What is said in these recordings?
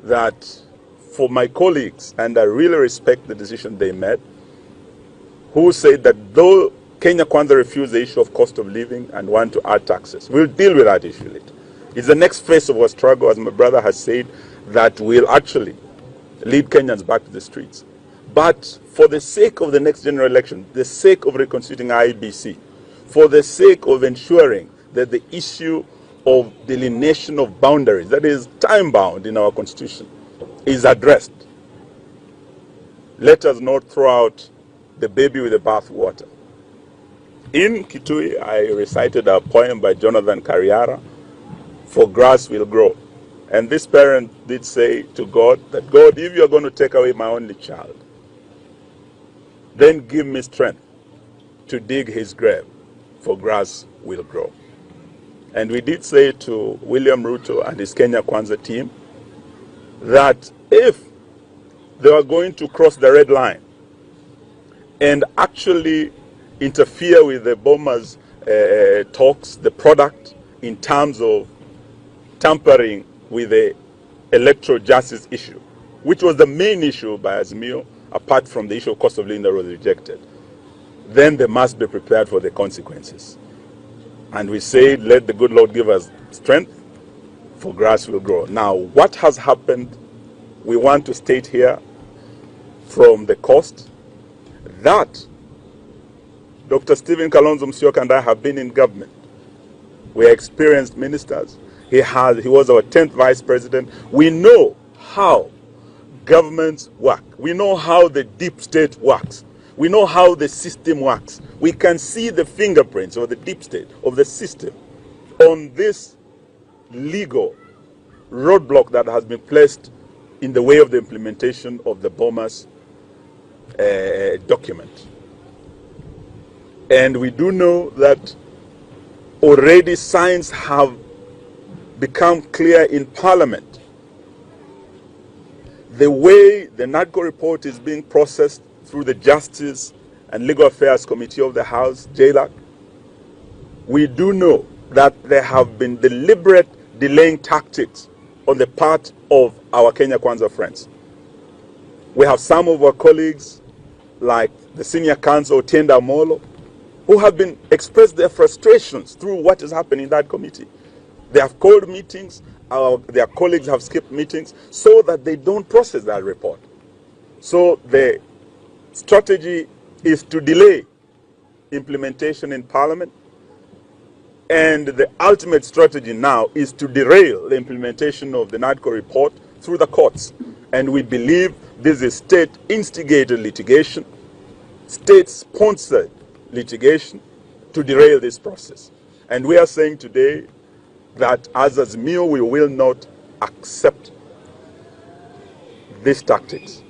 that for my colleagues, and I really respect the decision they made, who said that though Kenya Kwanza refused the issue of cost of living and want to add taxes, we'll deal with that issue later. It's the next phase of our struggle, as my brother has said, that will actually lead Kenyans back to the streets. But for the sake of the next general election, the sake of reconstituting IEBC, for the sake of ensuring that the issue of delineation of boundaries, that is time-bound in our constitution, is addressed, let us not throw out the baby with the bathwater. In Kitui, I recited a poem by Jonathan Kariara, "For grass will grow." And this parent did say to God that, God, if you're going to take away my only child, then give me strength to dig his grave, for grass will grow. And we did say to William Ruto and his Kenya Kwanza team that if they were going to cross the red line and actually interfere with the bombers' talks, the product, in terms of tampering with the electoral justice issue, which was the main issue by Azimio, apart from the issue of cost of living that was rejected, then they must be prepared for the consequences. And we said, let the good Lord give us strength, for grass will grow. Now, what has happened, we want to state here from the coast that Dr. Stephen Kalonzo Musyoka and I have been in government. We are experienced ministers. He was our 10th vice president. We know how governments work. We know how the deep state works. We know how the system works. We can see the fingerprints of the deep state, of the system, on this legal roadblock that has been placed in the way of the implementation of the bombers' document. And we do know that already signs have become clear in Parliament. The way the NADCO report is being processed through the Justice and Legal Affairs Committee of the House, JLAC, we do know that there have been deliberate delaying tactics on the part of our Kenya Kwanza friends. We have some of our colleagues, like the senior counsel, Tienda Molo, who have been expressed their frustrations through what is happening in that committee. They have called meetings, their colleagues have skipped meetings so that they don't process that report. So the strategy is to delay implementation in Parliament, and the ultimate strategy now is to derail the implementation of the NADCO report through the courts. And we believe this is state-instigated litigation, state-sponsored litigation to derail this process. And we are saying today that as Azimio, we will not accept these tactics.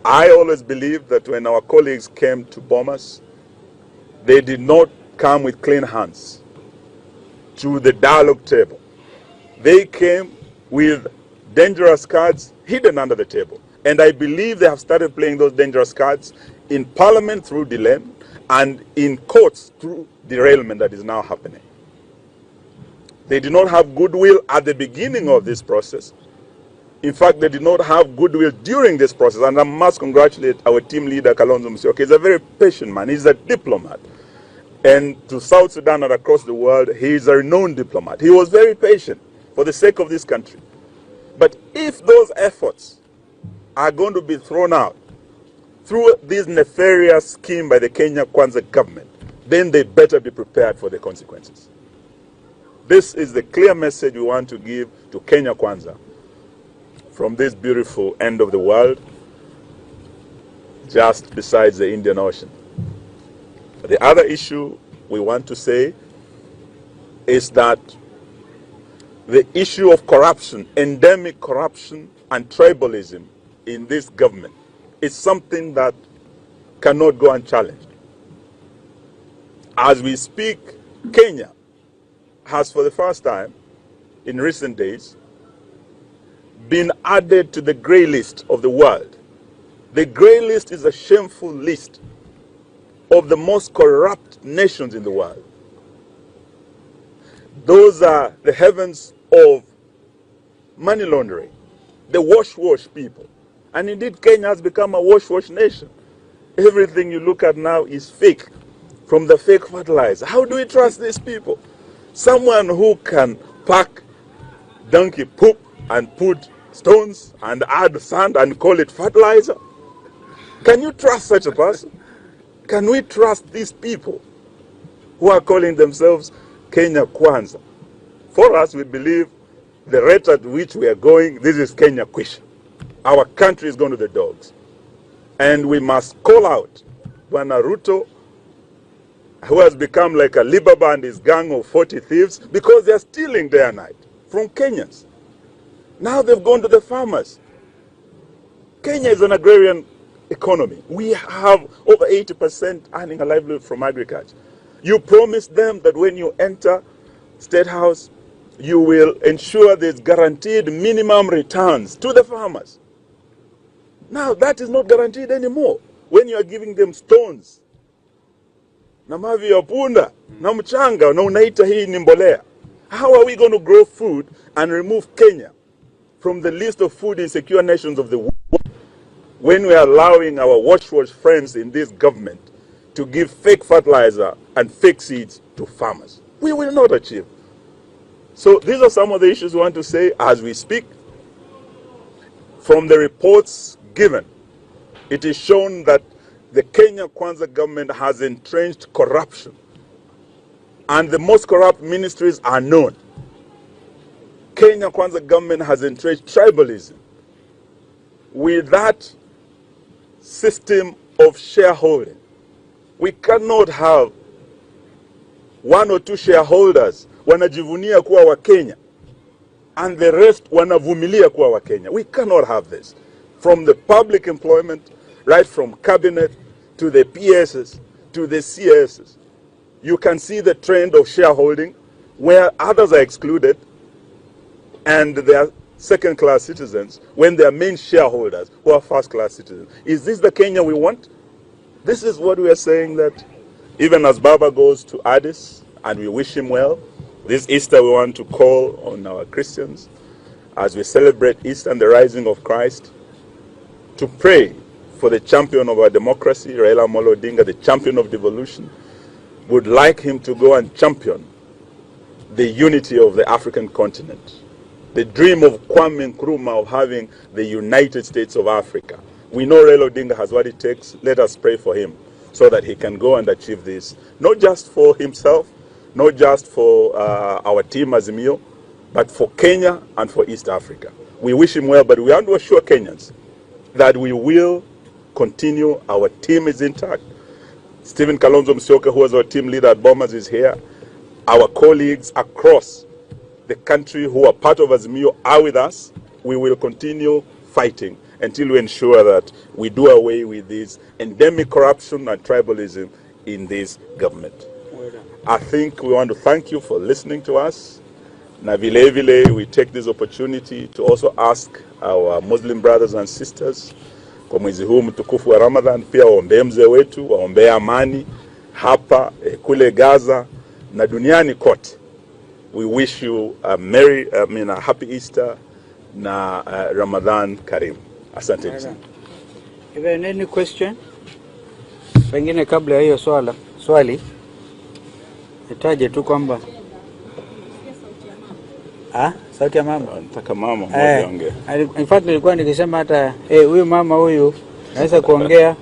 I always believe that when our colleagues came to bomb us, they did not come with clean hands to the dialogue table. They came with dangerous cards hidden under the table. And I believe they have started playing those dangerous cards in Parliament through delay and in courts through derailment that is now happening. They did not have goodwill at the beginning of this process. In fact, they did not have goodwill during this process. And I must congratulate our team leader, Kalonzo Musyoka. He's a very patient man. He's a diplomat. And to South Sudan and across the world, he is a renowned diplomat. He was very patient for the sake of this country. But if those efforts are going to be thrown out through this nefarious scheme by the Kenya Kwanza government, then they better be prepared for the consequences. This is the clear message we want to give to Kenya Kwanza from this beautiful end of the world, just besides the Indian Ocean. The other issue we want to say is that the issue of corruption, endemic corruption and tribalism in this government is something that cannot go unchallenged. As we speak, Kenya has for the first time in recent days been added to the grey list of the world. The grey list is a shameful list of the most corrupt nations in the world. Those are the heavens of money laundering, the wash people. And indeed, Kenya has become a wash nation. Everything you look at now is fake, from the fake fertilizer. How do we trust these people? Someone who can pack donkey poop and put stones and add sand and call it fertilizer? Can you trust such a person? Can we trust these people who are calling themselves Kenya Kwanza? For us, we believe the rate at which we are going, this is Kenya Kwisha. Our country is going to the dogs. And we must call out Bwana Ruto, who has become like a Libaba and his gang of 40 thieves, because they are stealing day and night from Kenyans. Now they've gone to the farmers. Kenya is an agrarian economy. We have over 80% earning a livelihood from agriculture. You promised them that when you enter State House, you will ensure there's guaranteed minimum returns to the farmers. Now that is not guaranteed anymore. When you are giving them stones, na mavi ya punda, na mchanga, na unaita hii ni mbolea. How are we going to grow food and remove Kenya from the list of food insecure nations of the world when we are allowing our wash friends in this government to give fake fertilizer and fake seeds to farmers? We will not achieve. So these are some of the issues we want to say as we speak. From the reports given, it is shown that the Kenya Kwanza government has entrenched corruption, and the most corrupt ministries are known. Kenya Kwanza government has entrenched tribalism. With that system of shareholding, we cannot have one or two shareholders wanajivunia kuwa wa Kenya and the rest wanavumilia kuwa wa Kenya. We cannot have this. From the public employment, right from cabinet to the PSs to the CSs, you can see the trend of shareholding where others are excluded and they are second-class citizens when they are main shareholders who are first-class citizens. Is this the Kenya we want? This is what we are saying, that even as Baba goes to Addis, and we wish him well, this Easter we want to call on our Christians as we celebrate Easter and the rising of Christ to pray for the champion of our democracy, Raila Amolo Odinga, the champion of devolution. Would like him to go and champion the unity of the African continent. The dream of Kwame Nkrumah of having the United States of Africa. We know Raila Odinga has what it takes. Let us pray for him so that he can go and achieve this, not just for himself, not just for our team Azimio, but for Kenya and for East Africa. We wish him well, but we want to assure Kenyans that we will continue. Our team is intact. Stephen Kalonzo Musyoka, who was our team leader at Bomas, is here. Our colleagues across the country who are part of Azimio are with us. We will continue fighting until we ensure that we do away with this endemic corruption and tribalism in this government. I think we want to thank you for listening to us. Na vile vile, we take this opportunity to also ask our Muslim brothers and sisters kwa mwezi huu mtukufu wa Ramadhan, pia waombee mzee wetu, waombee amani hapa kule Gaza na duniani kote. We wish you a happy Easter na Ramadan Karim. Asante sana. Even any question? Pengine kabla ya hiyo swali nitaje tu kwamba sauti ya mama. Nataka mama mmoja ongea. In fact nilikuwa nikisema hata huyu mama huyu naweza kuongea